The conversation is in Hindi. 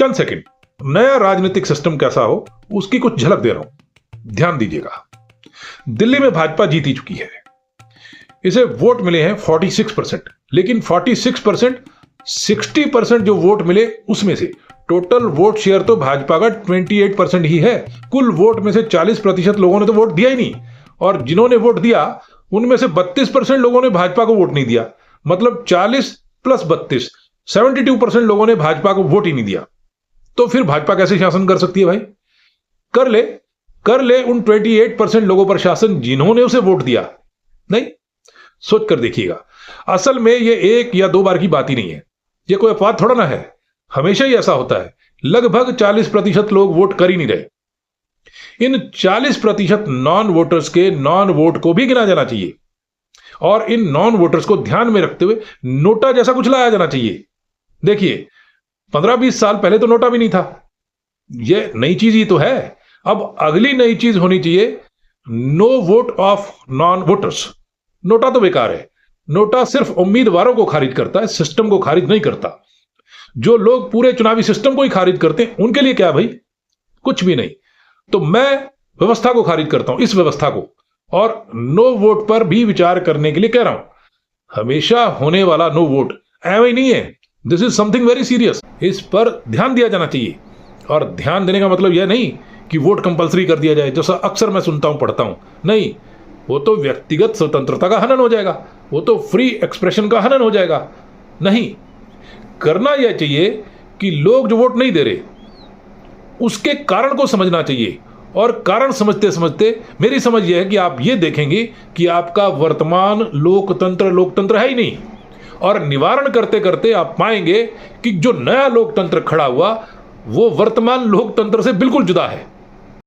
चंद सेकंड, नया राजनीतिक सिस्टम कैसा हो उसकी कुछ झलक दे रहा हूं, ध्यान दीजिएगा। दिल्ली में भाजपा जीती चुकी है, इसे वोट मिले हैं 46%, लेकिन 46%, 60% जो वोट मिले उसमें से टोटल वोट शेयर तो भाजपा का 28% ही है। कुल वोट में से 40% लोगों ने तो वोट दिया ही नहीं, और जिन्होंने वोट दिया उनमें से 32% लोगों ने भाजपा को वोट नहीं दिया। मतलब 40 प्लस 32, 72% लोगों ने भाजपा को वोट ही नहीं दिया। तो फिर भाजपा कैसे शासन कर सकती है भाई? कर ले उन 28% लोगों पर शासन जिन्होंने उसे वोट दिया। नहीं, सोच कर देखिएगा। असल में ये एक या दो बार की बात ही नहीं है, ये कोई अपवाद थोड़ा ना है, हमेशा ही ऐसा होता है। लगभग 40% लोग वोट कर ही नहीं रहे। इन 40% नॉन वोटर्स के नॉन वोट को भी गिना जाना चाहिए, और इन नॉन वोटर्स को ध्यान में रखते हुए नोटा जैसा कुछ लाया जाना चाहिए। देखिए, 15-20 साल पहले तो नोटा भी नहीं था, यह नई चीज ही तो है। अब अगली नई चीज होनी चाहिए, no vote of non voters. NOTA तो बेकार है, नोटा सिर्फ उम्मीदवारों को खारिज करता है, सिस्टम को खारिज नहीं करता। जो लोग पूरे चुनावी सिस्टम को ही खारिज करते हैं उनके लिए क्या भाई? कुछ भी नहीं। तो मैं व्यवस्था को खारिज करता हूं, इस व्यवस्था को, और नो वोट पर भी विचार करने के लिए कह रहा हूं। हमेशा होने वाला नो वोट ऐਵੇਂ ही नहीं है, this is something very serious. इस पर ध्यान दिया जाना चाहिए, और ध्यान देने का मतलब यह नहीं कि वोट कंपलसरी कर दिया जाए, जैसा अक्सर मैं सुनता हूं, पढ़ता हूं। नहीं, वो तो व्यक्तिगत स्वतंत्रता का हनन हो जाएगा, वो तो फ्री एक्सप्रेशन का हनन हो जाएगा। नहीं, करना यह चाहिए कि लोग जो वोट नहीं दे रहे उसके कारण को समझना चाहिए, और कारण समझते समझते मेरी समझ यह है कि आप ये देखेंगे कि आपका वर्तमान लोकतंत्र है ही नहीं, और निवारण करते करते आप पाएंगे कि जो नया लोकतंत्र खड़ा हुआ वो वर्तमान लोकतंत्र से बिल्कुल जुदा है।